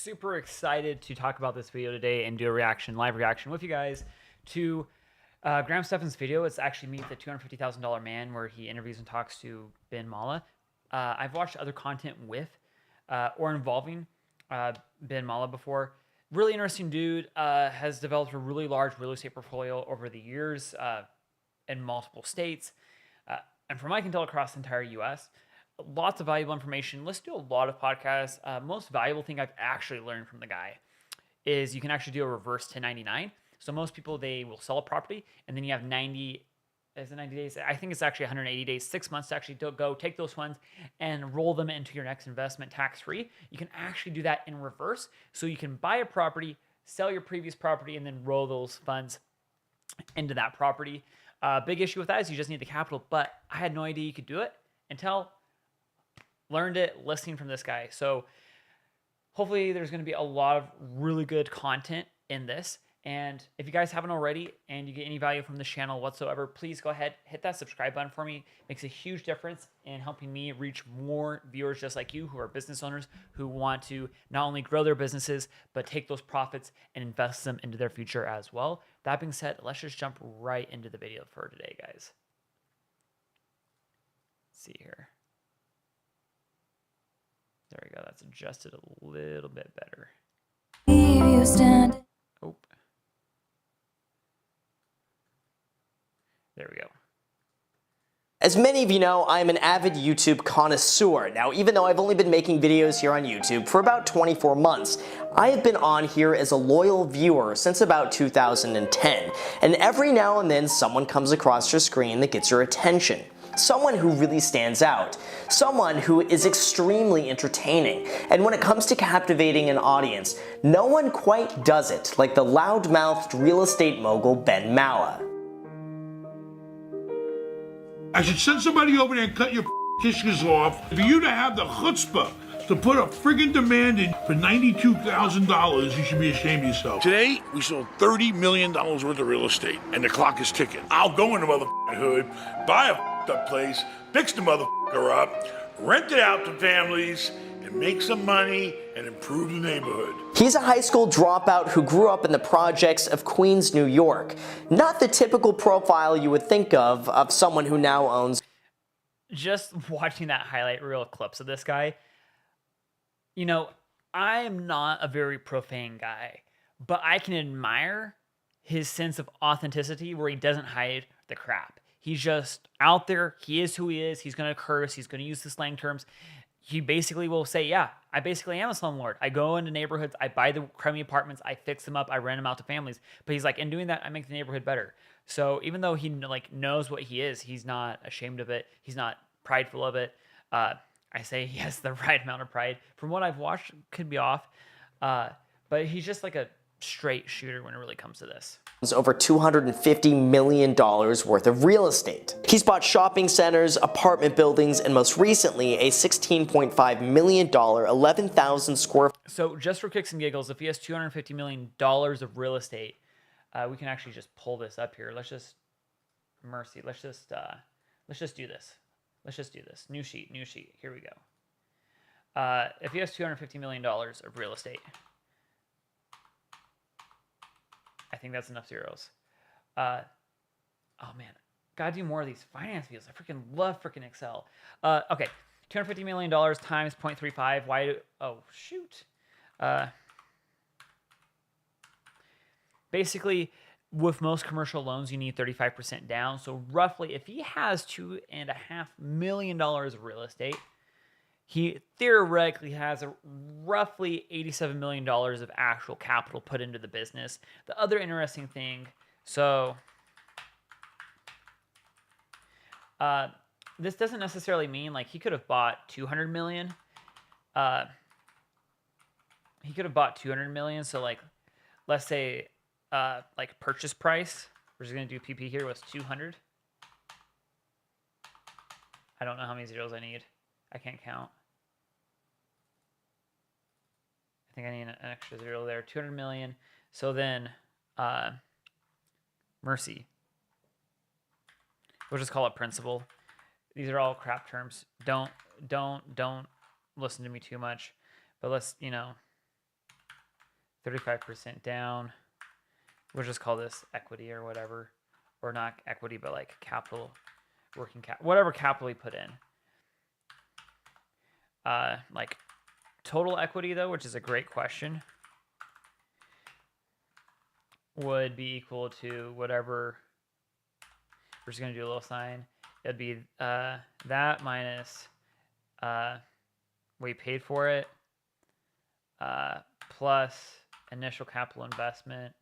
super excited to talk about this video today and do a live reaction with you guys to Graham Stephan's video. It's actually Meet the $250,000 Man, where he interviews and talks to Ben Malla. I've watched other content with or involving Ben Malla before. Really interesting dude. Has developed a really large real estate portfolio over the years in multiple states. And from what I can tell, across the entire U.S., lots of valuable information. Let's do a lot of podcasts. Most valuable thing I've actually learned from the guy is you can actually do a reverse 1099. So most people, they will sell a property and then you have 90 days? I think it's actually 180 days, 6 months to actually go take those funds and roll them into your next investment tax-free. You can actually do that in reverse. So you can buy a property, sell your previous property, and then roll those funds into that property. Big issue with that is you just need the capital, but I had no idea you could do it until learned it listening from this guy. So hopefully there's going to be a lot of really good content in this. And if you guys haven't already and you get any value from this channel whatsoever, please go ahead, hit that subscribe button for me. It makes a huge difference in helping me reach more viewers just like you, who are business owners who want to not only grow their businesses, but take those profits and invest them into their future as well. That being said, let's just jump right into the video for today, guys. Let's see here. There we go. That's adjusted a little bit better. Oh. There we go. As many of you know, I'm an avid YouTube connoisseur. Now, even though I've only been making videos here on YouTube for about 24 months, I have been on here as a loyal viewer since about 2010. And every now and then someone comes across your screen that gets your attention. Someone who really stands out. Someone who is extremely entertaining. And when it comes to captivating an audience, no one quite does it like the loud-mouthed real estate mogul Ben Malla. I should send somebody over there and cut your kishkas off. For you to have the chutzpah to put a friggin' demand in for $92,000, you should be ashamed of yourself. Today, we sold $30 million worth of real estate, and the clock is ticking. I'll go in the motherfucking hood, buy a up place, fix the motherfucker up, rent it out to families, and make some money and improve the neighborhood. He's a high school dropout who grew up in the projects of Queens, New York. Not the typical profile you would think of someone who now owns. Just watching that highlight reel clips of this guy, you know, I am not a very profane guy, but I can admire his sense of authenticity where he doesn't hide the crap. He's just out there. He is who he is. He's going to curse. He's going to use the slang terms. He basically will say, yeah, I basically am a slumlord. I go into neighborhoods. I buy the crummy apartments. I fix them up. I rent them out to families. But he's like, in doing that, I make the neighborhood better. So even though he knows what he is, he's not ashamed of it. He's not prideful of it. I say he has the right amount of pride. From what I've watched, could be off. But he's just like a straight shooter when it really comes to this. Over $250 million worth of real estate. He's bought shopping centers, apartment buildings, and most recently a $16.5 million, 11,000 square. So just for kicks and giggles, if he has $250 million of real estate, we can actually just pull this up here. Let's just let's just do this. Let's just do this. New sheet. Here we go. If he has $250 million of real estate, I think that's enough zeros. Oh man, gotta do more of these finance videos. I freaking love freaking Excel. Okay, $250 million times 0.35. Why do, oh shoot. Basically, with most commercial loans, you need 35% down. So roughly, if he has $2.5 million of real estate, he theoretically has roughly $87 million of actual capital put into the business. The other interesting thing, so this doesn't necessarily mean like he could have bought 200 million. He could have bought 200 million. So like, let's say like purchase price, we're just going to do PP here, was 200. I don't know how many zeros I need. I can't count. I think I need an extra zero there. 200 million. So then, mercy. We'll just call it principal. These are all crap terms. Don't listen to me too much. But let's, you know, 35% down. We'll just call this equity or whatever. Or not equity, but like capital, working cap, whatever capital we put in. Like total equity though, which is a great question, would be equal to whatever. We're just gonna do a little sign. It'd be that minus we paid for it plus initial capital investment.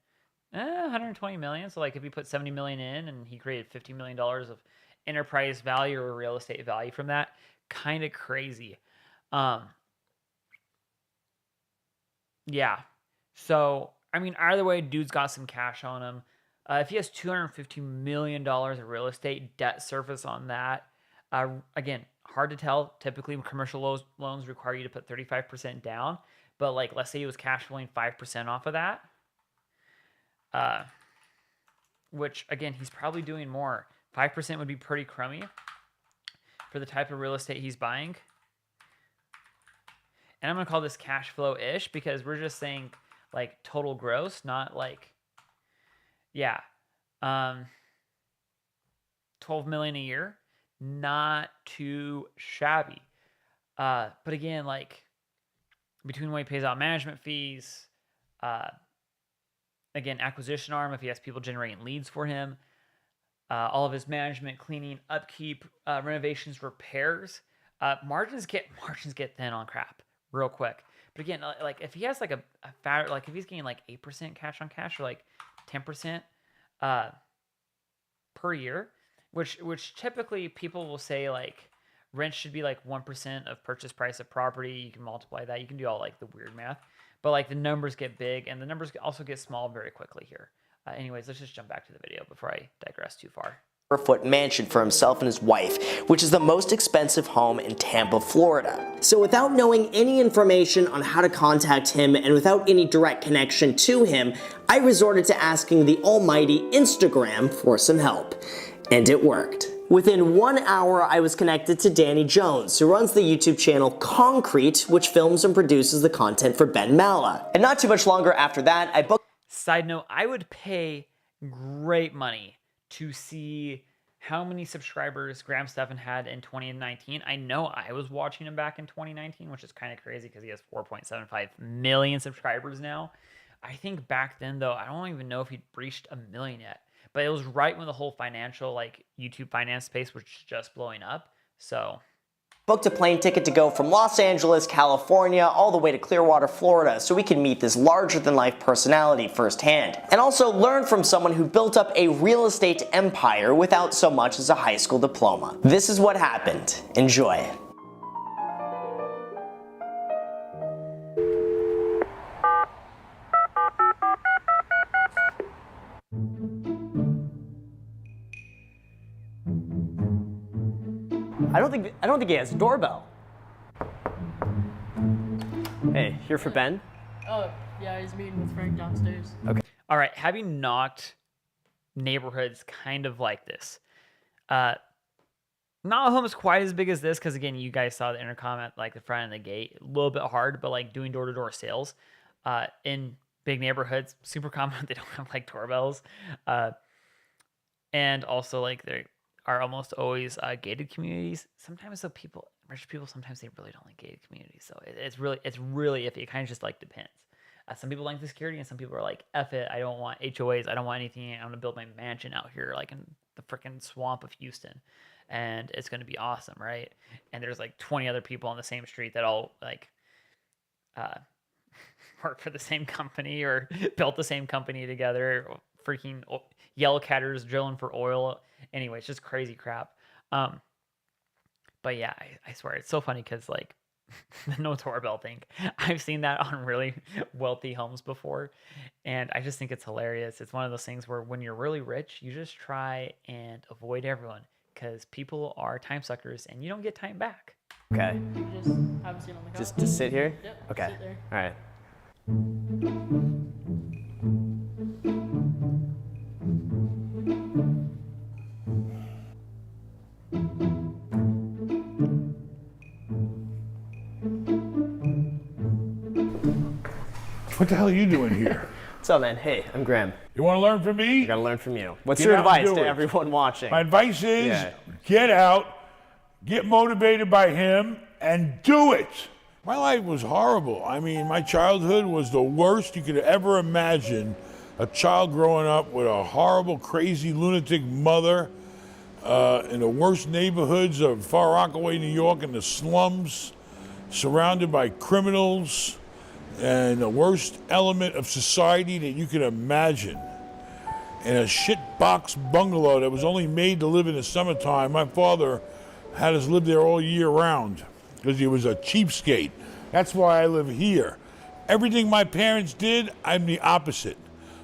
120 million. So like if we put 70 million in and he created $50 million of enterprise value or real estate value from that, kind of crazy. Yeah. So, I mean, either way, dude's got some cash on him. If he has $250 million of real estate debt service on that, again, hard to tell. Typically, commercial loans require you to put 35% down. But like, let's say he was cash flowing 5% off of that. Which again, he's probably doing more. 5% would be pretty crummy for the type of real estate he's buying. And I'm going to call this cash flow-ish because we're just saying like total gross, not like, yeah. 12 million a year, not too shabby. But again, like between when he pays out management fees, again, acquisition arm, if he has people generating leads for him, all of his management, cleaning, upkeep, renovations, repairs, margins get thin on crap real quick. But again, like if he has like a fat, like if he's getting like 8% cash on cash or like 10% per year, which typically people will say like rent should be like 1% of purchase price of property. You can multiply that. You can do all like the weird math. But like the numbers get big and the numbers also get small very quickly here. Anyways, let's just jump back to the video before I digress too far. Foot mansion for himself and his wife, which is the most expensive home in Tampa, Florida. So without knowing any information on how to contact him and without any direct connection to him, I resorted to asking the almighty Instagram for some help. And it worked. Within 1 hour, I was connected to Danny Jones, who runs the YouTube channel Concrete, which films and produces the content for Ben Malla. And not too much longer after that, I booked... Side note, I would pay great money to see how many subscribers Graham Stephan had in 2019. I know I was watching him back in 2019, which is kind of crazy because he has 4.75 million subscribers now. I think back then, though, I don't even know if he'd breached a million yet. But it was right when the whole financial, like, YouTube finance space was just blowing up. So... booked a plane ticket to go from Los Angeles, California, all the way to Clearwater, Florida, so we could meet this larger-than-life personality firsthand. And also learn from someone who built up a real estate empire without so much as a high school diploma. This is what happened. Enjoy. I don't think he has a doorbell. Hey, here for Ben? Oh, yeah, he's meeting with Frank downstairs. Okay. All right, having knocked neighborhoods kind of like this, not a home is quite as big as this because, again, you guys saw the intercom at like the front of the gate. A little bit hard, but like doing door-to-door sales in big neighborhoods, super common. They don't have like doorbells. And also like they are almost always gated communities. Sometimes though rich people, sometimes they really don't like gated communities. So it's really iffy. It kind of just like depends. Some people like the security and some people are like, F it, I don't want HOAs, I don't want anything, I'm gonna build my mansion out here like in the freaking swamp of Houston and it's gonna be awesome, right? And there's like 20 other people on the same street that all like work for the same company or built the same company together, freaking yellow catters drilling for oil. Anyway, it's just crazy crap. But yeah, I swear it's so funny because like the no doorbell thing, I've seen that on really wealthy homes before, and I just think it's hilarious. It's one of those things where when you're really rich, you just try and avoid everyone because people are time suckers and you don't get time back. Okay. You just have a seat on the couch. Just sit here? Yep. Okay. Sit there. All right. What the hell are you doing here? What's up, man? Hey, I'm Graham. You want to learn from me? I gotta learn from you. What's Get your out and advice do to it. everyone watching? My advice is Yeah. get out, get motivated by him, and do it. My life was horrible. I mean, my childhood was the worst you could ever imagine. A child growing up with a horrible, crazy, lunatic mother in the worst neighborhoods of Far Rockaway, New York, in the slums, surrounded by criminals and the worst element of society that you could imagine. In a shitbox bungalow that was only made to live in the summertime. My father had us live there all year round because he was a cheapskate. That's why I live here. Everything my parents did, I'm the opposite.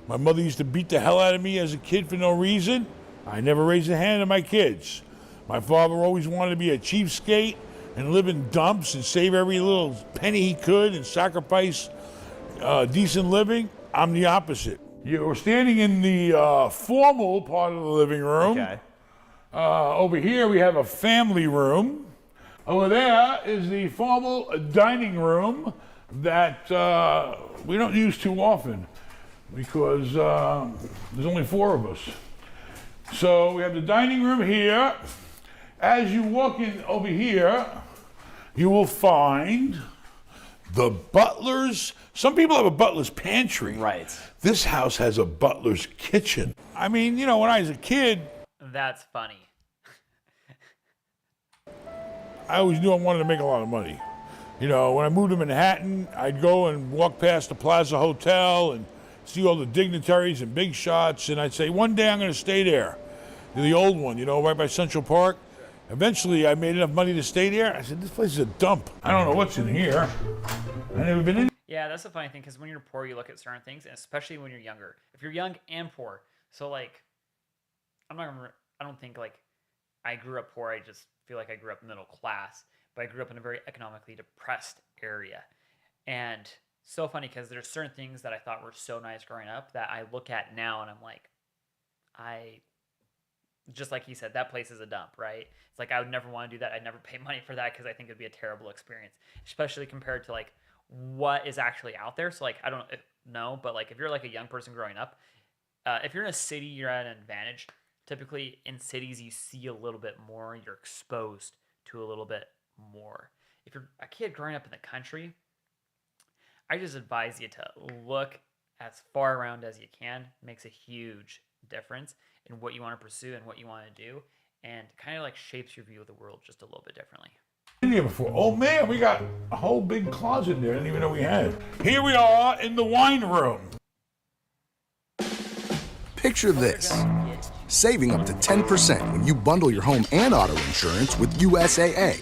My mother used to beat the hell out of me as a kid for no reason. I never raised a hand to my kids. My father always wanted to be a cheapskate and live in dumps and save every little penny he could and sacrifice decent living. I'm the opposite. You're standing in the formal part of the living room. Okay. Over here we have a family room. Over there is the formal dining room that we don't use too often because there's only 4 of us. So we have the dining room here. As you walk in over here, you will find the butler's. Some people have a butler's pantry. Right. This house has a butler's kitchen. I mean, you know, when I was a kid, That's funny. I always knew I wanted to make a lot of money. You know, when I moved to Manhattan, I'd go and walk past the Plaza Hotel and see all the dignitaries and big shots, and I'd say, one day I'm going to stay there. The old one, you know, right by Central Park. Eventually, I made enough money to stay there. I said, this place is a dump. I don't know what's in here. I've never been in. Yeah, that's the funny thing, because when you're poor, you look at certain things, and especially when you're younger. If you're young and poor, so like, I don't think like I grew up poor. I just feel like I grew up middle class, but I grew up in a very economically depressed area. And so funny because there's certain things that I thought were so nice growing up that I look at now and I'm like, just like he said, that place is a dump, right? It's like I would never want to do that. I'd never pay money for that because I think it'd be a terrible experience, especially compared to like what is actually out there. So like I don't know, but like if you're like a young person growing up, if you're in a city, you're at an advantage. Typically in cities, you see a little bit more. You're exposed to a little bit more. If you're a kid growing up in the country, I just advise you to look as far around as you can. It makes a huge difference in what you want to pursue and what you want to do, and kind of like shapes your view of the world just a little bit differently. In here before. Oh man, we got a whole big closet there. I didn't even know we had. Here we are in the wine room. Picture this. Saving up to 10% when you bundle your home and auto insurance with USAA.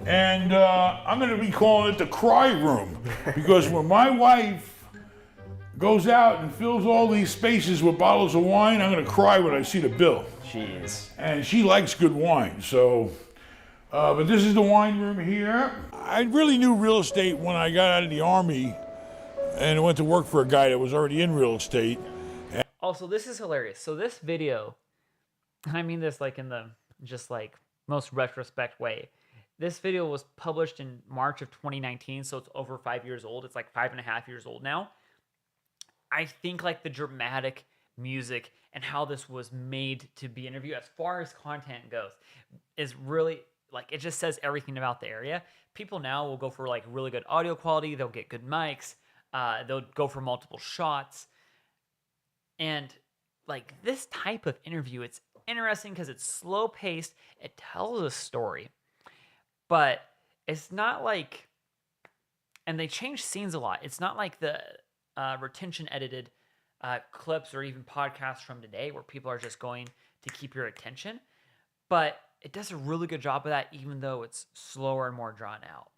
And I'm going to be calling it the cry room because when my wife goes out and fills all these spaces with bottles of wine, I'm going to cry when I see the bill. Jeez. And she likes good wine, so. But this is the wine room here. I really knew real estate when I got out of the Army and I went to work for a guy that was already in real estate. Also, this is hilarious. So this video, and I mean this like in the just like most retrospect way. This video was published in March of 2019, so it's over 5 years old. It's like 5.5 years old now. I think like the dramatic music and how this was made to be interviewed as far as content goes is really like, it just says everything about the area. People now will go for like really good audio quality. They'll get good mics. They'll go for multiple shots. And like this type of interview, it's interesting because it's slow paced. It tells a story, but it's not like, and they change scenes a lot. It's not like the retention edited clips or even podcasts from today where people are just going to keep your attention, but it does a really good job of that, even though it's slower and more drawn out.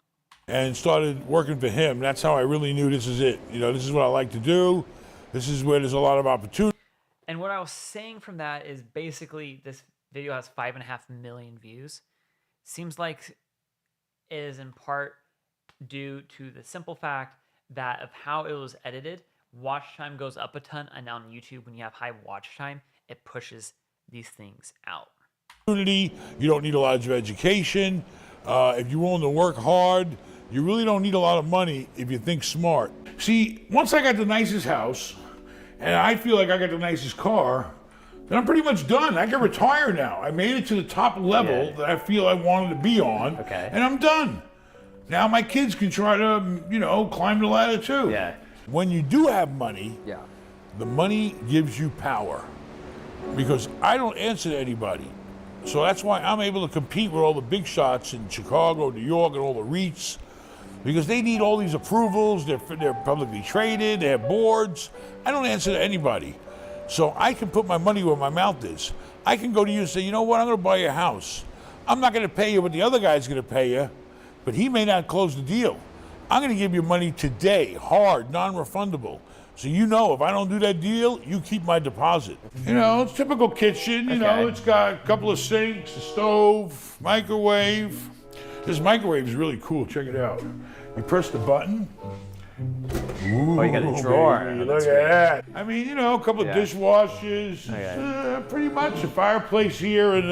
And started working for him. That's how I really knew this is it. You know, this is what I like to do. This is where there's a lot of opportunity. And what I was saying from that is basically this video has 5.5 million views. Seems like it is in part due to the simple fact that of how it was edited, watch time goes up a ton, and on YouTube, when you have high watch time, it pushes these things out. You don't need a lot of education. If you're willing to work hard You really don't need a lot of money if you think smart. See, once I got the nicest house, and I feel like I got the nicest car, then I'm pretty much done. I can retire now. I made it to the top level that I feel I wanted to be on, and I'm done. Now my kids can try to, you know, climb the ladder too. Yeah. When you do have money, the money gives you power. Because I don't answer to anybody. So that's why I'm able to compete with all the big shots in Chicago, New York, and all the REITs. Because they need all these approvals, they're publicly traded, they have boards. I don't answer to anybody. So I can put my money where my mouth is. I can go to you and say, you know what, I'm gonna buy your house. I'm not gonna pay you what the other guy's gonna pay you, but he may not close the deal. I'm gonna give you money today, hard, non-refundable. So you know, if I don't do that deal, you keep my deposit. You know, it's typical kitchen, you know, it's got a couple of sinks, a stove, microwave. This microwave is really cool, check it out. You press the button. Ooh, you got a drawer. Baby, look at that. I mean, you know, a couple of dishwashers, pretty much a fireplace here in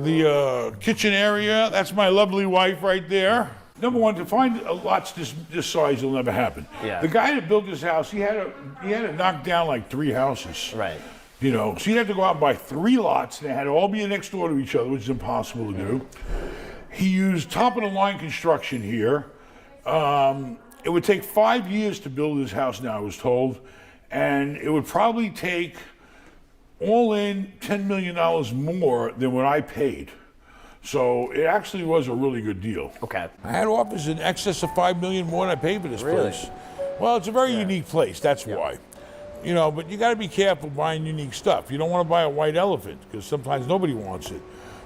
the kitchen area. That's my lovely wife right there. Number one, to find lots this size will never happen. Yeah. The guy that built this house, he had to knock down like 3 houses. Right. You know, so he'd have to go out and buy 3 lots, and they had to all be next door to each other, which is impossible to do. He used top-of-the-line construction here. It would take 5 years to build this house now, I was told, and it would probably take all in $10 million more than what I paid. So it actually was a really good deal. Okay. I had offers in excess of $5 million more than I paid for this place. Well, it's a very unique place, that's why. You know, but you got to be careful buying unique stuff. You don't want to buy a white elephant because sometimes nobody wants it.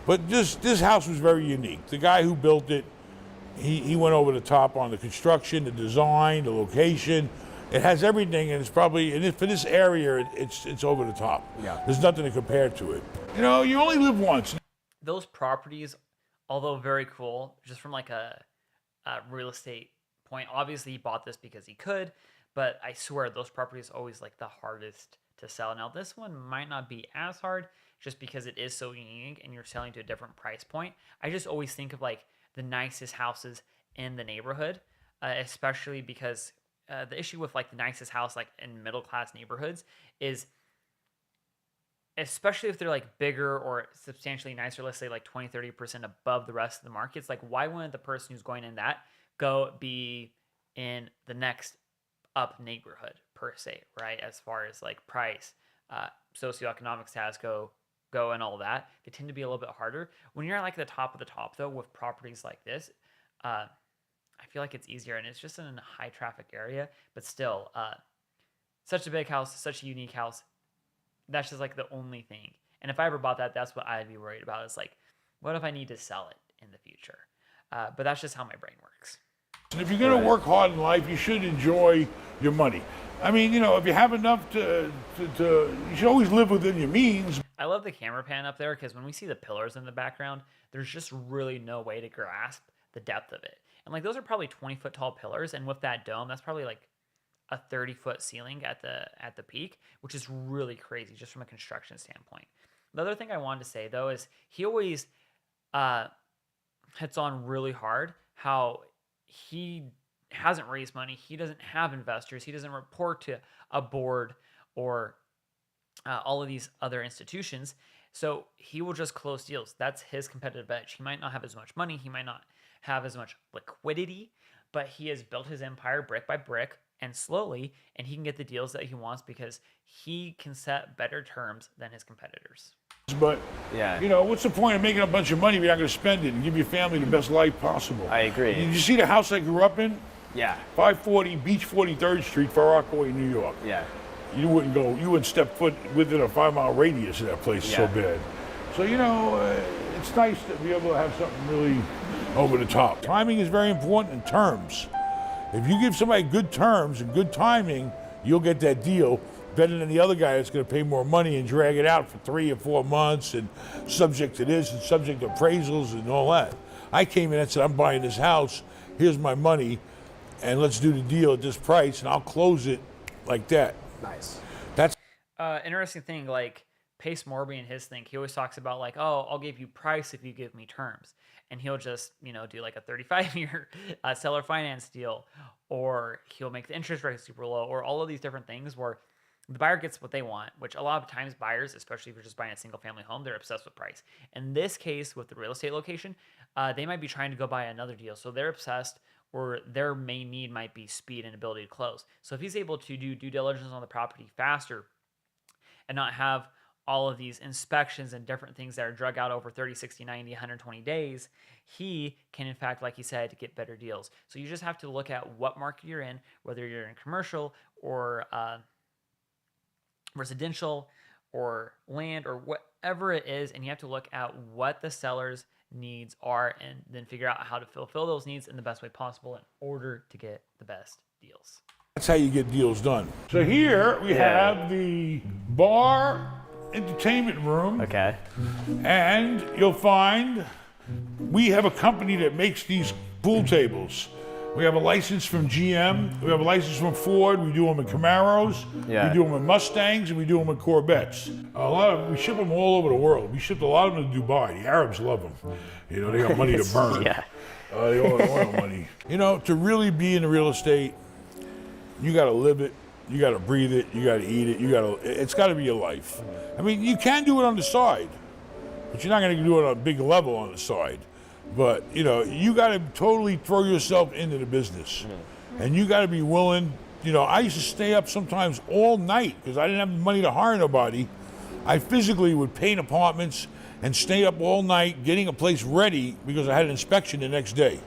But this house was very unique. The guy who built it, he went over the top on the construction, the design, the location. It has everything, and it's probably, and for this area, it's over the top. Yeah. There's nothing to compare to it. You know, you only live once. Those properties, although very cool, just from like a real estate point, obviously he bought this because he could, but I swear those properties are always like the hardest to sell. Now this one might not be as hard just because it is so unique and you're selling to a different price point. I just always think of like the nicest houses in the neighborhood, especially because the issue with like the nicest house like in middle class neighborhoods is, especially if they're like bigger or substantially nicer, let's say like 20-30% above the rest of the market, it's like, why wouldn't the person who's going in that go be in the next up neighborhood per se, right? As far as like price, socioeconomic status go and all that, they tend to be a little bit harder. When you're at like the top of the top though, with properties like this, I feel like it's easier, and it's just in a high traffic area, but still, such a big house, such a unique house. That's just like the only thing. And if I ever bought that, that's what I'd be worried about. Is like, what if I need to sell it in the future? But that's just how my brain works. And if you're going to work hard in life, you should enjoy your money. I mean, you know, if you have enough to you should always live within your means. I love the camera pan up there because when we see the pillars in the background, there's just really no way to grasp the depth of it. And like those are probably 20-foot tall pillars, and with that dome, that's probably like a 30-foot ceiling at the peak, which is really crazy just from a construction standpoint. The other thing I wanted to say though is he always hits on really hard how he hasn't raised money, he doesn't have investors, he doesn't report to a board or all of these other institutions, so he will just close deals. That's his competitive edge. He might not have as much money, he might not have as much liquidity, but he has built his empire brick by brick and slowly, and he can get the deals that he wants because he can set better terms than his competitors. But, you know, what's the point of making a bunch of money if you're not going to spend it and give your family the best life possible? I agree. Did you see the house I grew up in? Yeah. 540 Beach 43rd Street, Far Rockaway, New York. Yeah. You wouldn't step foot within a 5-mile radius of that place. It's so bad. So, you know, it's nice to be able to have something really over the top. Timing is very important, and terms. If you give somebody good terms and good timing, you'll get that deal better than the other guy that's going to pay more money and drag it out for 3 or 4 months and subject to this and subject to appraisals and all that. I came in and said, I'm buying this house, here's my money, and let's do the deal at this price, and I'll close it like that. Nice. That's Interesting thing, like Pace Morby in his thing, he always talks about like, oh, I'll give you price if you give me terms. And he'll just, do like a 35-year seller finance deal, or he'll make the interest rate super low, or all of these different things where the buyer gets what they want, which a lot of times buyers, especially if you're just buying a single family home, they're obsessed with price. In this case, with the real estate location, they might be trying to go buy another deal. So they're obsessed, or their main need might be speed and ability to close. So if he's able to do due diligence on the property faster and not have all of these inspections and different things that are drug out over 30, 60, 90, 120 days, he can, in fact, like he said, get better deals. So you just have to look at what market you're in, whether you're in commercial or residential or land or whatever it is, and you have to look at what the seller's needs are and then figure out how to fulfill those needs in the best way possible in order to get the best deals. That's how you get deals done. So here we have the bar entertainment room. Okay. And you'll find we have a company that makes these pool tables. We have a license from GM. We have a license from Ford. We do them in Camaros. Yeah. We do them in Mustangs, and we do them in Corvettes. We ship them all over the world. We shipped a lot of them to Dubai. The Arabs love them. They got money to burn. Yeah. They all oil money. To really be in the real estate, you got to live it. You got to breathe it. You got to eat it. It's got to be your life. I mean, you can do it on the side, but you're not going to do it on a big level on the side. But, you got to totally throw yourself into the business. And you got to be willing. I used to stay up sometimes all night because I didn't have the money to hire nobody. I physically would paint apartments and stay up all night getting a place ready because I had an inspection the next day.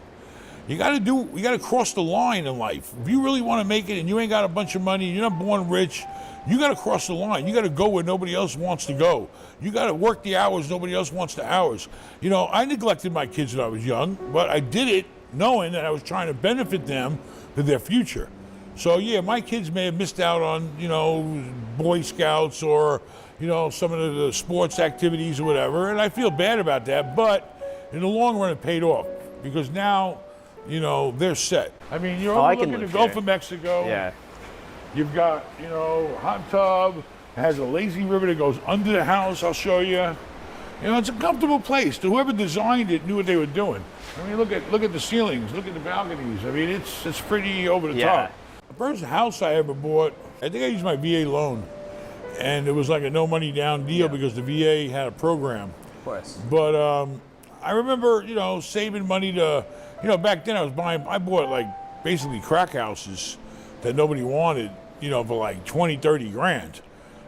You got to cross the line in life. If you really want to make it and you ain't got a bunch of money, you're not born rich, you got to cross the line. You got to go where nobody else wants to go. You got to work the hours nobody else wants the hours. I neglected my kids when I was young, but I did it knowing that I was trying to benefit them for their future. So yeah, my kids may have missed out on, Boy Scouts or, some of the sports activities or whatever, and I feel bad about that, but in the long run it paid off because now, they're set. I mean, you're overlooking the Gulf of Mexico. Yeah. You've got, hot tub. It has a lazy river that goes under the house. I'll show you. It's a comfortable place. Whoever designed it knew what they were doing. I mean, look at the ceilings. Look at the balconies. I mean, it's pretty over the top. The first house I ever bought, I think I used my VA loan, and it was like a no money down deal because the VA had a program. Of course. But I remember, saving money to. Back then I bought like basically crack houses that nobody wanted, for like 20, 30 grand.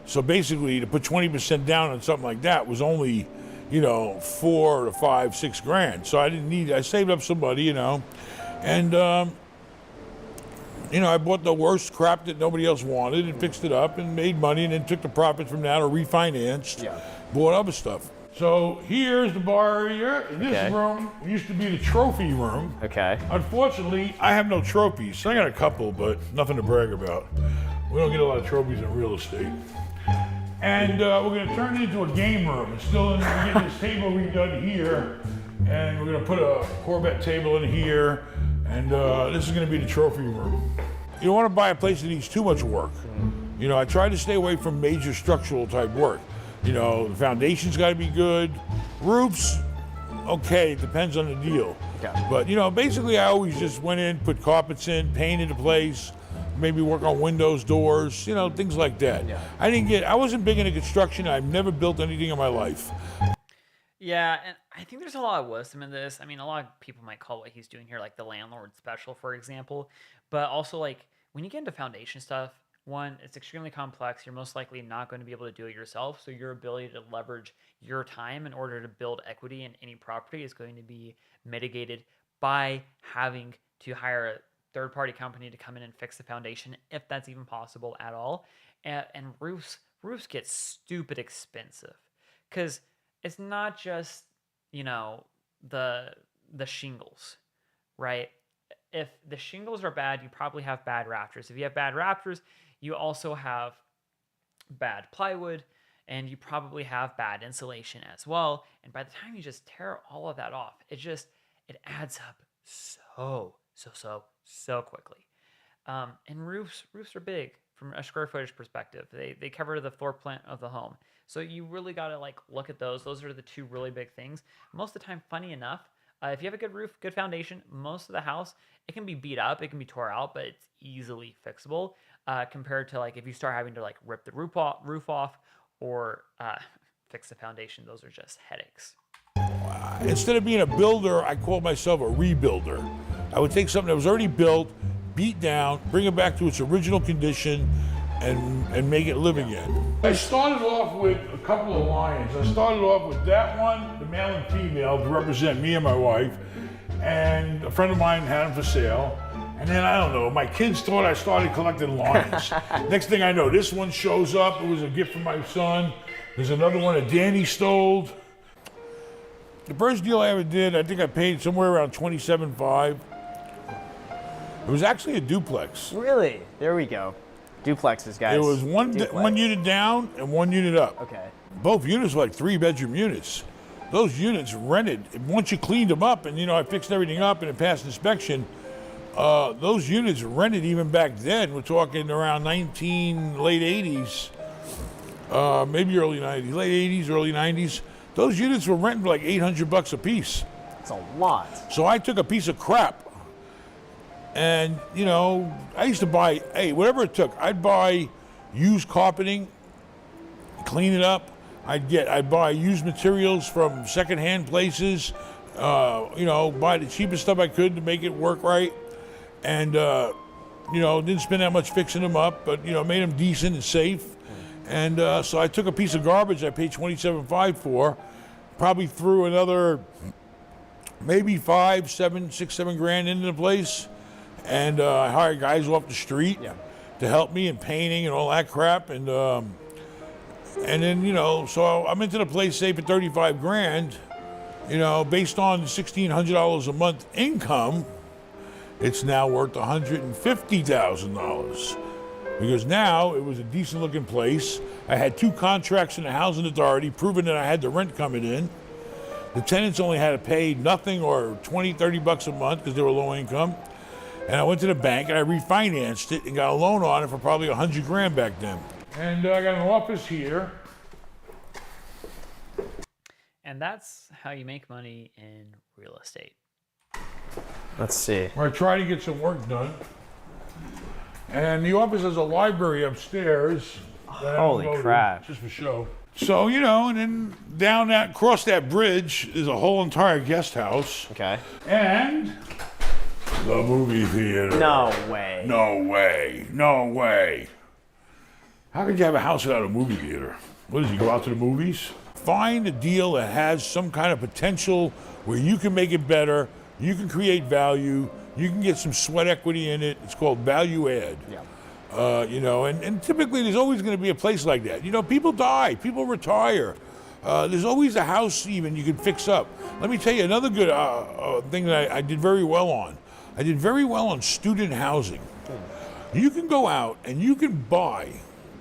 So basically to put 20% down on something like that was only, 4 to 5, 6 grand. So I saved up some money, and, I bought the worst crap that nobody else wanted and fixed it up and made money and then took the profits from that or refinanced, bought other stuff. So here's the bar area. This room used to be the trophy room. Okay. Unfortunately, I have no trophies. I got a couple, but nothing to brag about. We don't get a lot of trophies in real estate. And we're going to turn it into a game room. It's still we're getting this table redone here, and we're going to put a Corvette table in here, and this is going to be the trophy room. You don't want to buy a place that needs too much work. I try to stay away from major structural type work. The foundation's got to be good. Roofs, okay, it depends on the deal. Okay. But, basically I always just went in, put carpets in, painted the place, maybe work on windows, doors, things like that. Yeah. I wasn't big into construction. I've never built anything in my life. Yeah, and I think there's a lot of wisdom in this. I mean, a lot of people might call what he's doing here like the landlord special, for example. But also, like, when you get into foundation stuff, one, it's extremely complex. You're most likely not going to be able to do it yourself. So your ability to leverage your time in order to build equity in any property is going to be mitigated by having to hire a third-party company to come in and fix the foundation, if that's even possible at all. And roofs get stupid expensive because it's not just, the shingles, right? If the shingles are bad, you probably have bad rafters. If you have bad rafters, you also have bad plywood, and you probably have bad insulation as well. And by the time you just tear all of that off, it adds up so quickly. And roofs are big from a square footage perspective. They cover the floor plan of the home. So you really got to like look at those. Those are the two really big things. Most of the time, funny enough, if you have a good roof, good foundation, most of the house, it can be beat up, it can be tore out, but it's easily fixable compared to like if you start having to like rip the roof off or fix the foundation. Those are just headaches. Instead of being a builder, I call myself a rebuilder. I would take something that was already built, beat down, bring it back to its original condition, and make it live again. I started off with a couple of lions. I started off with that one, the male and female, to represent me and my wife, and a friend of mine had them for sale. And then, I don't know, my kids thought I started collecting lions. Next thing I know, this one shows up. It was a gift from my son. There's another one that Danny stole. The first deal I ever did, I think I paid somewhere around $27,500. It was actually a duplex. Really? There we go. Duplexes, guys. It was one unit down and one unit up. Okay. Both units were like 3-bedroom units. Those units rented. Once you cleaned them up and, I fixed everything up and it passed inspection, those units rented even back then. We're talking around late 80s, maybe early 90s, late 80s, early 90s. Those units were renting for like $800 a piece. That's a lot. So I took a piece of crap and, I used to buy, whatever it took. I'd buy used carpeting, clean it up. I'd buy used materials from secondhand places, buy the cheapest stuff I could to make it work right. And, didn't spend that much fixing them up, but, made them decent and safe. And so I took a piece of garbage I paid $27,500 for, probably threw another maybe $7 grand into the place. And I hired guys off the street to help me in painting and all that crap. And then, so I'm into the place, say, for $35 grand, based on $1,600 a month income, it's now worth $150,000. Because now it was a decent looking place. I had 2 contracts in the housing authority proving that I had the rent coming in. The tenants only had to pay nothing or $20-$30 a month because they were low income. And I went to the bank and I refinanced it and got a loan on it for probably $100 grand back then. And I got an office here. And that's how you make money in real estate. Let's see. Where I try to get some work done. And the office has a library upstairs. Holy crap. Just for show. So, and then across that bridge is a whole entire guest house. Okay. And the movie theater. No way. No way. No way. How could you have a house without a movie theater? What does he go out to the movies? Find a deal that has some kind of potential where you can make it better, you can create value, you can get some sweat equity in it. It's called value add. Yeah. And typically there's always going to be a place like that. People die, people retire. There's always a house even you can fix up. Let me tell you another good thing that I did very well on. I did very well on student housing. You can go out and you can buy,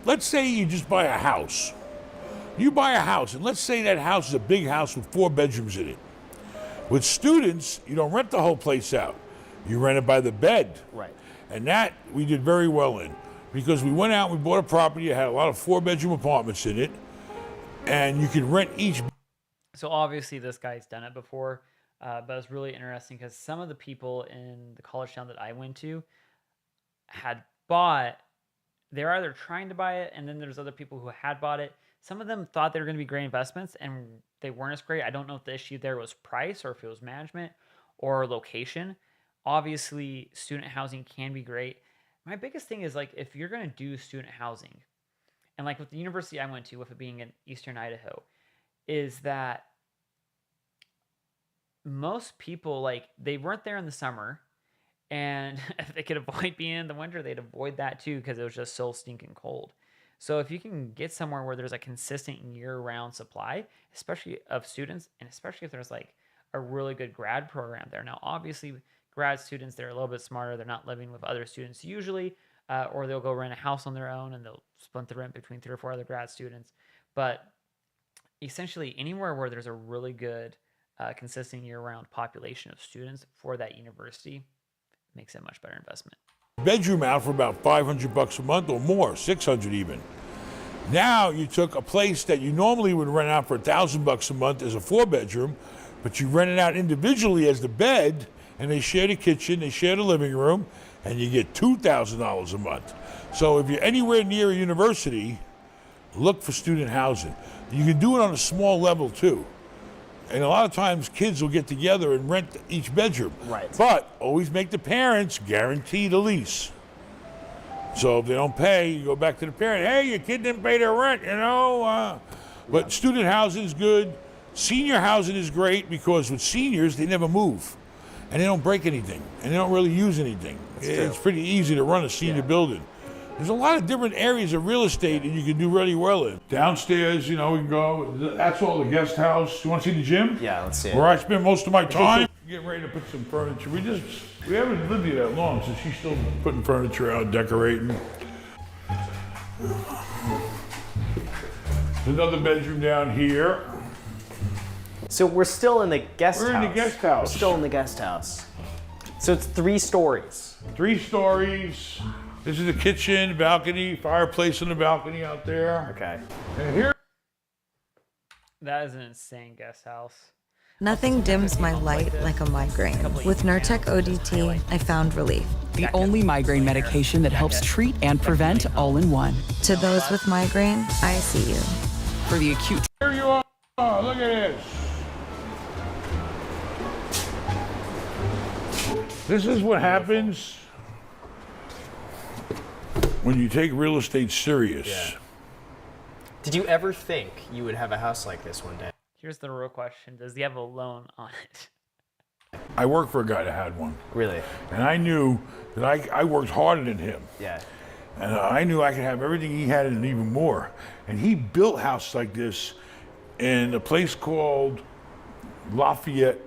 let's say you just buy a house. You buy a house, and let's say that house is a big house with 4 bedrooms in it. With students, you don't rent the whole place out. You rent it by the bed. Right. And that we did very well in because we went out and we bought a property that had a lot of 4-bedroom apartments in it, and you could rent each. So obviously this guy's done it before, but it's really interesting because some of the people in the college town that I went to had bought, they're either trying to buy it, and then there's other people who had bought it. Some of them thought they were going to be great investments, and they weren't as great. I don't know if the issue there was price or if it was management or location. Obviously, student housing can be great. My biggest thing is, like, if you're going to do student housing, and like with the university I went to, with it being in Eastern Idaho, is that most people, like, they weren't there in the summer, and if they could avoid being in the winter, they'd avoid that too because it was just so stinking cold. So if you can get somewhere where there's a consistent year-round supply, especially of students, and especially if there's like a really good grad program there. Now, obviously, grad students, they're a little bit smarter. They're not living with other students usually, or they'll go rent a house on their own and they'll split the rent between 3 or 4 other grad students. But essentially, anywhere where there's a really good, consistent year-round population of students for that university makes it a much better investment. bedroom out for about $500 a month or more, 600 even. Now you took a place that you normally would rent out for $1,000 a month as a 4-bedroom, but you rent it out individually as the bed, and they share the kitchen, they share the living room, and you get $2,000 a month. So if you're anywhere near a university, look for student housing. You can do it on a small level too. And a lot of times kids will get together and rent each bedroom. Right. But always make the parents guarantee the lease. So if they don't pay, you go back to the parent, hey, your kid didn't pay their rent, you know. But student housing is good. Senior housing is great because with seniors, they never move. And they don't break anything. And they don't really use anything. It's pretty easy to run a senior building. There's a lot of different areas of real estate that you can do really well in. Downstairs, you know, we can go. That's all the guest house. You want to see the gym? Yeah, let's see it. Where I spend most of my time. Getting ready to put some furniture. We haven't lived here that long, so she's still putting furniture out, decorating. There's another bedroom down here. So we're still in the guest house. We're in the guest house. We're still in the guest house. So it's 3 stories. 3 stories. This is the kitchen, balcony, fireplace on the balcony out there. Okay. And here. That is an insane guest house. Nothing dims my light like a migraine. With Nurtec ODT, I found relief. The only migraine medication that helps treat and prevent all in one. To those with migraine, I see you. For the acute. Here you are. Look at this. This is what happens when you take real estate serious. Yeah. Did you ever think you would have a house like this one day? Here's the real question. Does he have a loan on it? I worked for a guy that had one. Really? And I knew that I worked harder than him. Yeah. And I knew I could have everything he had and even more. And he built a house like this in a place called Lafayette,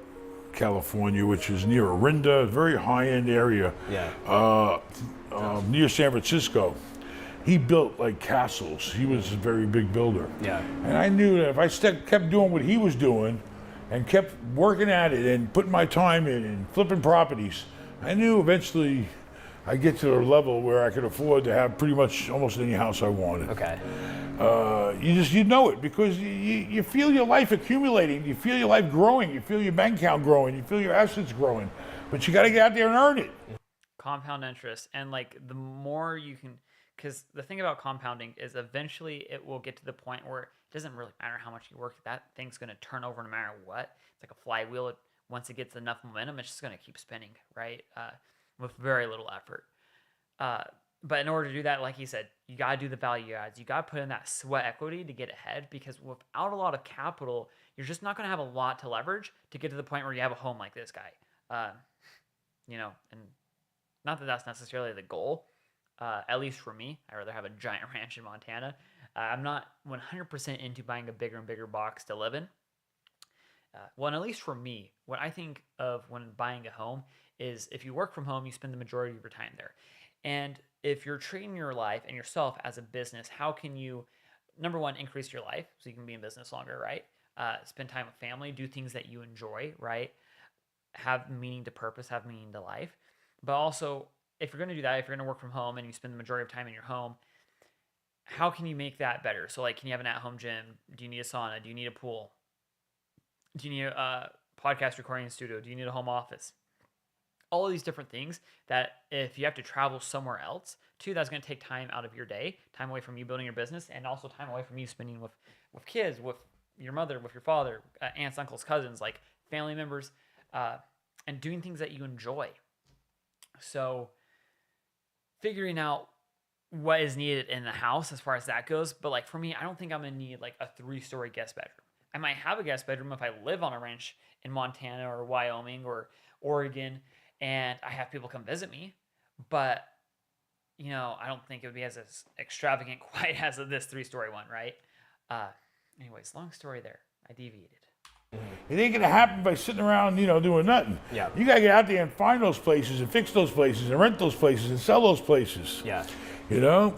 California, which is near Orinda, a very high-end area. Yeah. Near San Francisco. He built like castles. He was a very big builder. Yeah. And I knew that if I kept doing what he was doing and kept working at it and putting my time in and flipping properties, I knew eventually I'd get to a level where I could afford to have pretty much almost any house I wanted. Okay. You know it because you feel your life accumulating, you feel your life growing, you feel your bank account growing, you feel your assets growing, but you got to get out there and earn it. Compound interest, and like the more you can, because the thing about compounding is eventually it will get to the point where it doesn't really matter how much you work, that thing's going to turn over no matter what. It's like a flywheel. Once it gets enough momentum, it's just going to keep spinning, right? With very little effort. But in order to do that, like he said, you got to do the value adds. You got to put in that sweat equity to get ahead, because without a lot of capital, you're just not going to have a lot to leverage to get to the point where you have a home like this guy. You know, and not that that's necessarily the goal, at least for me. I'd rather have a giant ranch in Montana. I'm not 100% into buying a bigger and bigger box to live in. Well, and at least for me, what I think of when buying a home is if you work from home, you spend the majority of your time there. And if you're treating your life and yourself as a business, how can you, number one, increase your life so you can be in business longer, right? Spend time with family, do things that you enjoy, right? Have meaning to purpose, have meaning to life. But also, if you're going to do that, if you're going to work from home and you spend the majority of time in your home, how can you make that better? So like, can you have an at-home gym? Do you need a sauna? Do you need a pool? Do you need a podcast recording studio? Do you need a home office? All of these different things that if you have to travel somewhere else to, that's going to take time out of your day, time away from you building your business, and also time away from you spending with kids, with your mother, with your father, aunts, uncles, cousins, like family members, and doing things that you enjoy. So figuring out what is needed in the house as far as that goes. But like for me, I don't think I'm going to need like a 3-story guest bedroom. I might have a guest bedroom if I live on a ranch in Montana or Wyoming or Oregon and I have people come visit me. But, you know, I don't think it would be as extravagant quite as this 3-story one, right? Anyways, long story there. I deviated. It ain't gonna happen by sitting around, you know, doing nothing. Yeah. You gotta get out there and find those places and fix those places and rent those places and sell those places. Yeah. You know?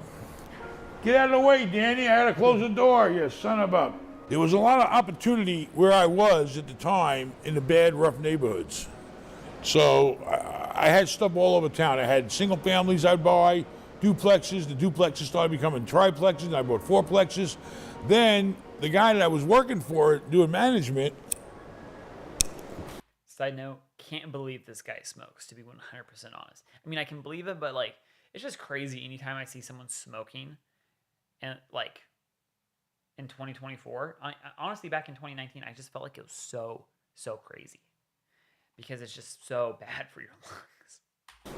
Get out of the way, Danny. I had to close the door, you son of a... There was a lot of opportunity where I was at the time in the bad, rough neighborhoods. So I had stuff all over town. I had single families I'd buy, duplexes. The duplexes started becoming triplexes, and I bought fourplexes. Then the guy that I was working for doing management. Side note, can't believe this guy smokes, to be 100% honest. I mean, I can believe it, but like, it's just crazy anytime I see someone smoking, and like in 2024. Honestly, back in 2019, I just felt like it was so crazy because it's just so bad for your lungs.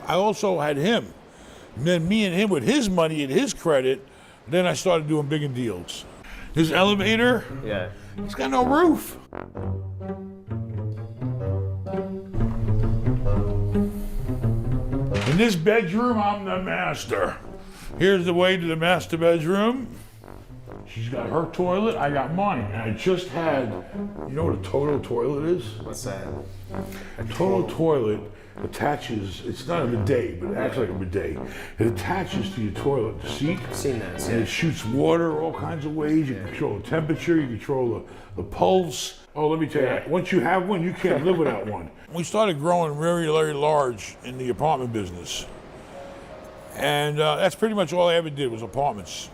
I also had him. And then me and him with his money and his credit, then I started doing bigger deals. His elevator, it's got no roof. In this bedroom, I'm the master. Here's the way to the master bedroom. She's got her toilet, I got mine. And I just had, you know what a Toto toilet is? What's that? A Toto toilet attaches, it's not a bidet, but it acts like a bidet. It attaches to your toilet seat. I've seen that. And it shoots water all kinds of ways. You control the temperature, you control the pulse. Oh, let me tell you, once you have one, you can't live without one. We started growing very, very large in the apartment business. And that's pretty much all I ever did was apartments.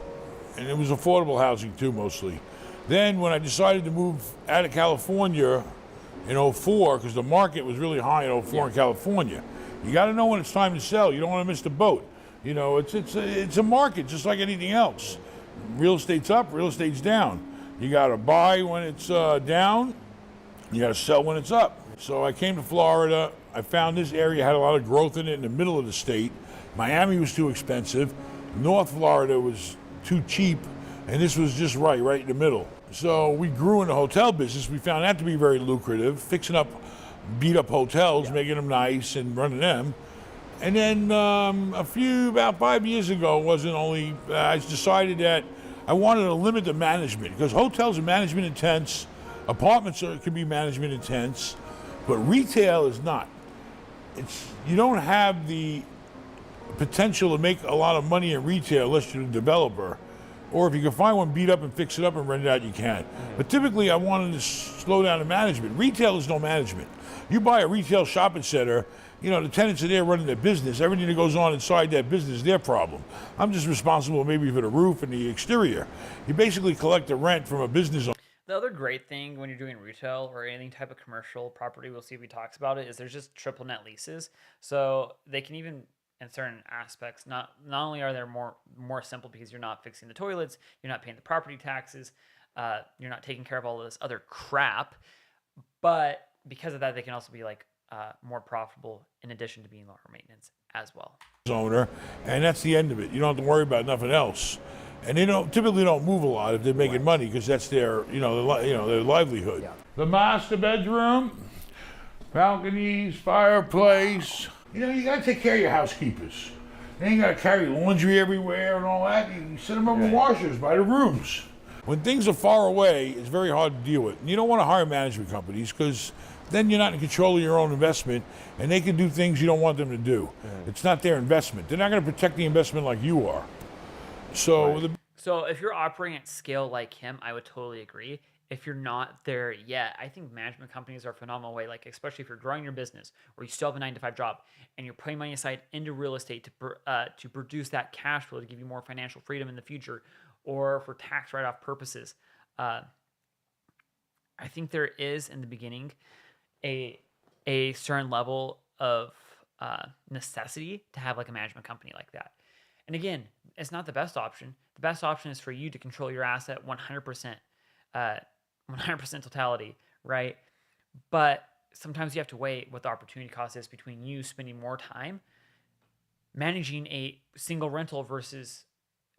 And it was affordable housing too, mostly. Then when I decided to move out of California in 04, because the market was really high in 04 in California, you got to know when it's time to sell. You don't want to miss the boat. You know, it's a market just like anything else. Real estate's up, real estate's down. You got to buy when it's down. You got to sell when it's up. So I came to Florida. I found this area had a lot of growth in it in the middle of the state. Miami was too expensive. North Florida was too cheap, and this was just right in the middle. So we grew in the hotel business. We found that to be very lucrative, fixing up beat up hotels, making them nice and running them. And then about 5 years ago, I decided that I wanted to limit the management, because hotels are management intense, apartments can be management intense, but retail is not. You don't have the potential to make a lot of money in retail unless you're a developer. Or if you can find one, beat up and fix it up and rent it out, you can. But typically I wanted to slow down the management. Retail is no management. You buy a retail shopping center, you know, the tenants are there running their business. Everything that goes on inside that business is their problem. I'm just responsible maybe for the roof and the exterior. You basically collect the rent from a business owner. The other great thing when you're doing retail or any type of commercial property, we'll see if he talks about it, is there's just triple net leases. So they can even, in certain aspects, not only are they more simple because you're not fixing the toilets, you're not paying the property taxes, you're not taking care of all of this other crap, but because of that, they can also be like more profitable in addition to being lower maintenance as well. Owner, and that's the end of it. You don't have to worry about nothing else. And they typically don't move a lot if they're making money, because that's their their livelihood. Yeah. The master bedroom, balconies, fireplace. You know, you gotta take care of your housekeepers. They ain't gotta carry laundry everywhere and all that. You set them up with washers by the rooms. When things are far away, it's very hard to deal with. And you don't want to hire management companies, because then you're not in control of your own investment, and they can do things you don't want them to do. It's not their investment. They're not going to protect the investment like you are. So, So if you're operating at scale like him, I would totally agree. If you're not there yet, I think management companies are a phenomenal way, like especially if you're growing your business or you still have a 9-to-5 job and you're putting money aside into real estate to produce that cash flow to give you more financial freedom in the future, or for tax write-off purposes. I think there is in the beginning a certain level of necessity to have like a management company like that. And again, it's not the best option. The best option is for you to control your asset 100%, 100% totality, right? But sometimes you have to weigh what the opportunity cost is between you spending more time managing a single rental versus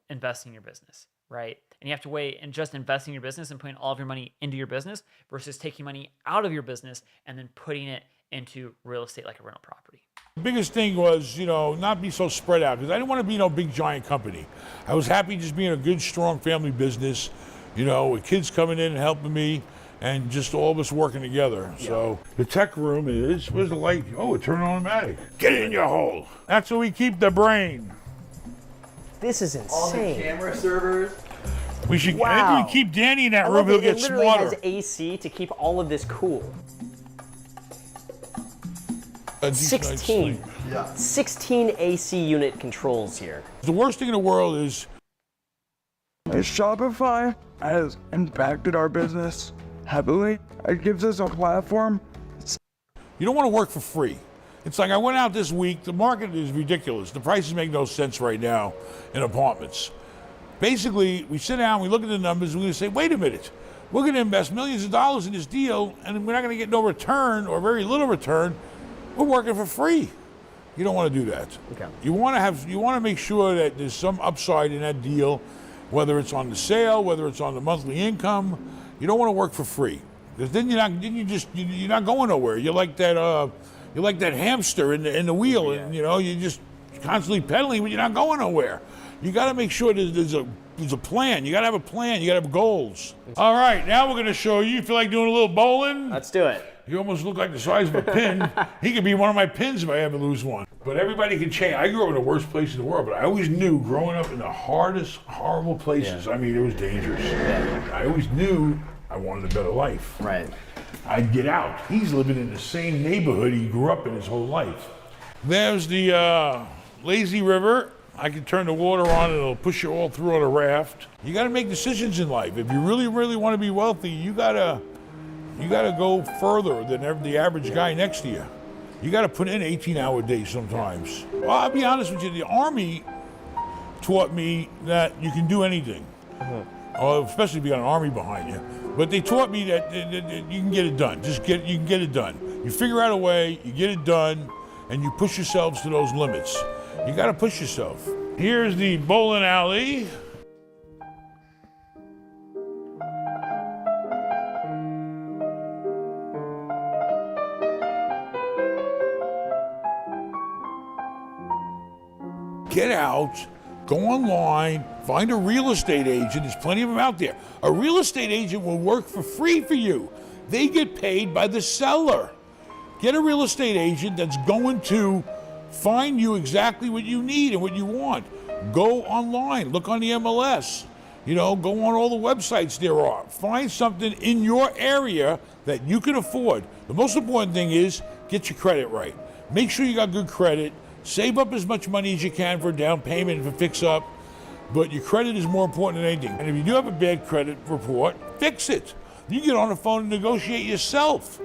investing in your business, right? And you have to weigh in just investing in your business and putting all of your money into your business versus taking money out of your business and then putting it into real estate like a rental property. the biggest thing was, not be so spread out, because I didn't want to be no big giant company. I was happy just being a good, strong family business, with kids coming in and helping me, and just all of us working together. Yeah. So the tech room where's the light? Oh, it turned automatic. Get it in your hole. That's where we keep the brain. This is insane. All the camera servers. We should if we keep Danny in that room, he'll get smarter. It literally has AC to keep all of this cool. a decent night's sleep. 16 AC unit controls here. The worst thing in the world is Shopify has impacted our business heavily. It gives us a platform. you don't want to work for free. It's like I went out this week. The market is ridiculous. The prices make no sense right now in apartments. Basically, we sit down, we look at the numbers, and we say, wait a minute. We're going to invest millions of dollars in this deal, and we're not going to get no return or very little return. We're working for free. You don't want to do that. Okay. You want to make sure that there's some upside in that deal, whether it's on the sale, whether it's on the monthly income. You don't want to work for free, because then you're not going nowhere. You're like that hamster in the wheel, and you're just constantly pedaling, but you're not going nowhere. You got to make sure there's a plan. You got to have a plan. You got to have goals. All right, now we're going to show you. You feel like doing a little bowling? Let's do it. You almost look like the size of a pin. He could be one of my pins if I ever lose one. But everybody can change. I grew up in the worst place in the world, but I always knew growing up in the hardest, horrible places, I mean, it was dangerous. I always knew I wanted a better life. Right. I'd get out. He's living in the same neighborhood he grew up in his whole life. There's the lazy river. I can turn the water on and it'll push you all through on a raft. You got to make decisions in life. If you really, really want to be wealthy, you gotta go further than the average guy next to you. You got to put in 18-hour days sometimes. Well, I'll be honest with you. The Army taught me that you can do anything, especially if you got an army behind you. But they taught me that you can get it done. You can get it done. You figure out a way, you get it done, and you push yourselves to those limits. You got to push yourself. Here's the bowling alley. Get out, go online, find a real estate agent. There's plenty of them out there. A real estate agent will work for free for you. They get paid by the seller. Get a real estate agent that's going to find you exactly what you need and what you want. Go online, look on the MLS, go on all the websites there are. Find something in your area that you can afford. The most important thing is get your credit right. Make sure you got good credit. Save up as much money as you can for a down payment and for fix up, but your credit is more important than anything. And if you do have a bad credit report, fix it. You get on the phone and negotiate yourself.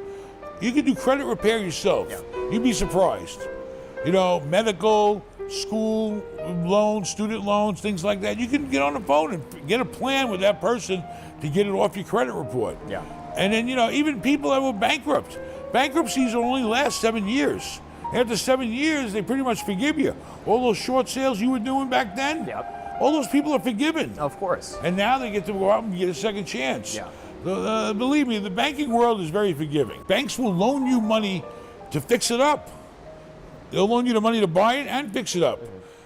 You can do credit repair yourself. Yeah. You'd be surprised. Medical, school loans, student loans, things like that. You can get on the phone and get a plan with that person to get it off your credit report. Yeah. And then, even people that were bankrupt. Bankruptcies only last 7 years. After 7 years, they pretty much forgive you. All those short sales you were doing back then, all those people are forgiven. Of course. And now they get to go out and get a second chance. Yeah. Believe me, the banking world is very forgiving. Banks will loan you money to fix it up. They'll loan you the money to buy it and fix it up,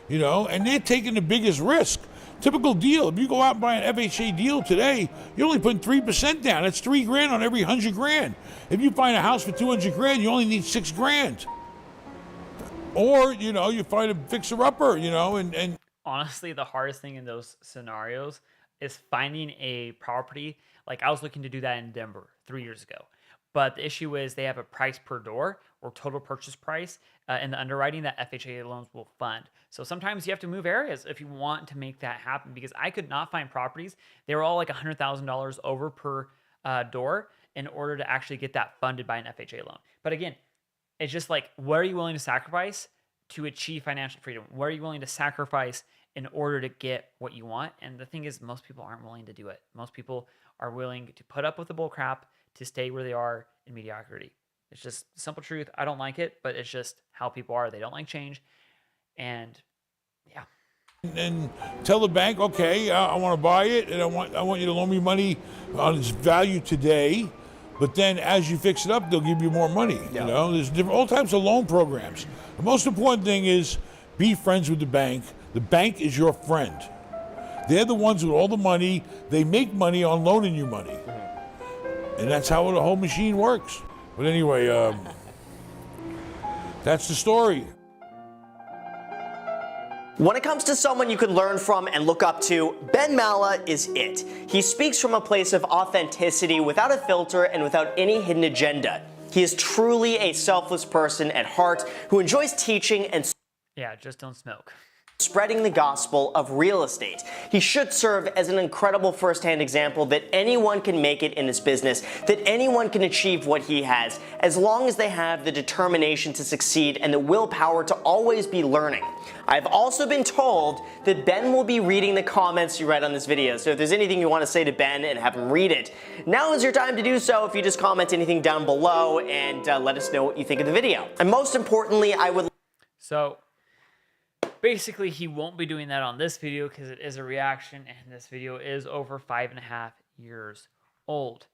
and they're taking the biggest risk. Typical deal, if you go out and buy an FHA deal today, you're only putting 3% down. That's $3,000 on every 100 grand. If you find a house for 200 grand, you only need 6 grand. Or, you find a fixer-upper, and... Honestly, the hardest thing in those scenarios is finding a property. Like, I was looking to do that in Denver 3 years ago. But the issue is they have a price per door or total purchase price in the underwriting that FHA loans will fund. So sometimes you have to move areas if you want to make that happen, because I could not find properties. They were all like $100,000 over per door in order to actually get that funded by an FHA loan. But again, it's just like, what are you willing to sacrifice to achieve financial freedom? What are you willing to sacrifice in order to get what you want? And the thing is, most people aren't willing to do it. Most people are willing to put up with the bull crap to stay where they are in mediocrity. It's just simple truth. I don't like it, but it's just how people are. They don't like change. And yeah. And tell the bank, okay, I want to buy it, and I want you to loan me money on its value today. But then as you fix it up, they'll give you more money. Yeah. There's all types of loan programs. The most important thing is be friends with the bank. The bank is your friend. They're the ones with all the money. They make money on loaning you money. And that's how the whole machine works. But anyway, that's the story. When it comes to someone you can learn from and look up to, Ben Malla is it. He speaks from a place of authenticity without a filter and without any hidden agenda. He is truly a selfless person at heart who enjoys teaching and Yeah, just don't smoke. spreading the gospel of real estate. He should serve as an incredible first-hand example that anyone can make it in this business, that anyone can achieve what he has, as long as they have the determination to succeed and the willpower to always be learning. I've also been told that Ben will be reading the comments you read on this video, so if there's anything you want to say to Ben and have him read it, now is your time to do so if you just comment anything down below and let us know what you think of the video. And most importantly, I would... So basically, he won't be doing that on this video because it is a reaction, and this video is over 5.5 years old.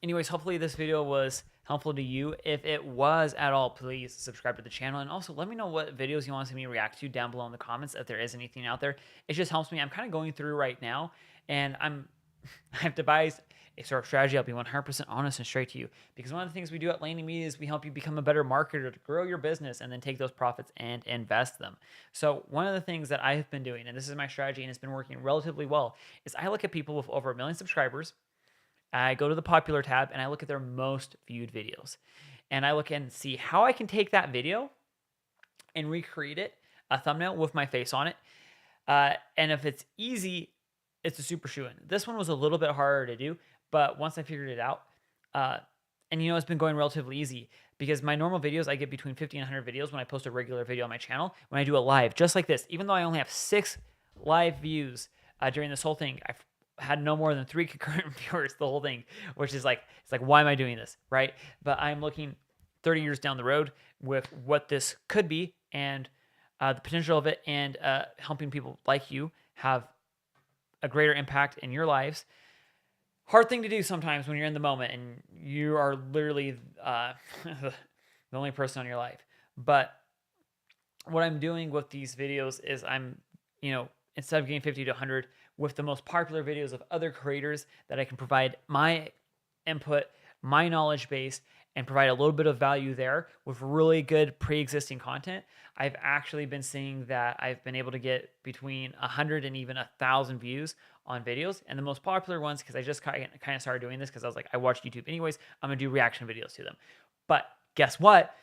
Anyways, hopefully this video was helpful to you. If it was at all, please subscribe to the channel, and also let me know what videos you want to see me react to down below in the comments if there is anything out there. It just helps me. I'm kind of going through right now, and I've devised a sort of strategy. I'll be 100% honest and straight to you, because one of the things we do at Landing Media is we help you become a better marketer to grow your business and then take those profits and invest them. So one of the things that I have been doing, and this is my strategy and it's been working relatively well, is I look at people with over 1 million subscribers. I go to the popular tab and I look at their most viewed videos, and I look and see how I can take that video and recreate it, a thumbnail with my face on it. And if it's easy, it's a super shoe-in. This one was a little bit harder to do, but once I figured it out, and you know, it's been going relatively easy, because my normal videos, I get between 50 and 100 videos when I post a regular video on my channel. When I do a live, just like this, even though I only have 6 live views during this whole thing, I've had no more than 3 concurrent viewers the whole thing, which is like, it's like, why am I doing this, right? But I'm looking 30 years down the road with what this could be, and the potential of it, and helping people like you have a greater impact in your lives. Hard thing to do sometimes when you're in the moment and you are literally the only person on your life. But what I'm doing with these videos is I'm, you know, instead of getting 50 to 100 with the most popular videos of other creators that I can provide my input, my knowledge base, and provide a little bit of value there with really good pre-existing content, I've actually been seeing that I've been able to get between 100 and even 1,000 views on videos. And the most popular ones, because I just kind of started doing this because I was like, I watch YouTube anyways, I'm gonna do reaction videos to them. But guess what?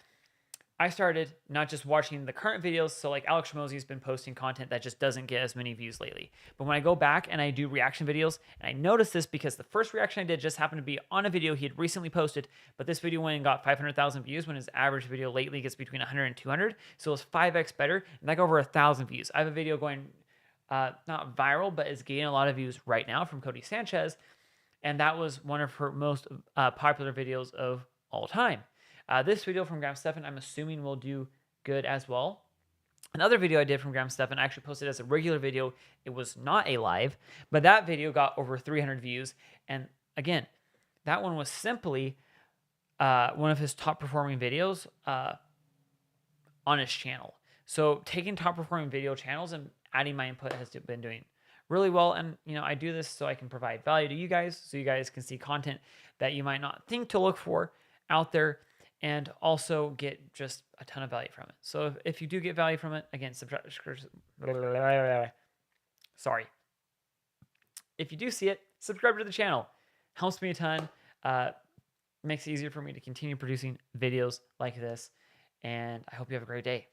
I started not just watching the current videos, so like Alex Ramosi been posting content that just doesn't get as many views lately. But when I go back and I do reaction videos, and I noticed this because the first reaction I did just happened to be on a video he had recently posted, but this video went and got 500,000 views when his average video lately gets between 100 and 200. So it was 5x better, and that got over 1,000 views. I have a video going not viral, but is gaining a lot of views right now from Cody Sanchez, and that was one of her most popular videos of all time. This video from Graham Stephan, I'm assuming will do good as well. Another video I did from Graham Stephan, I actually posted as a regular video. It was not a live, but that video got over 300 views. And again, that one was simply one of his top performing videos on his channel. So taking top performing video channels and adding my input has been doing really well. And, you know, I do this so I can provide value to you guys, so you guys can see content that you might not think to look for out there, and also get just a ton of value from it. So if you do get value from it, again, sorry. If you do see it, subscribe to the channel. Helps me a ton. Makes it easier for me to continue producing videos like this. And I hope you have a great day.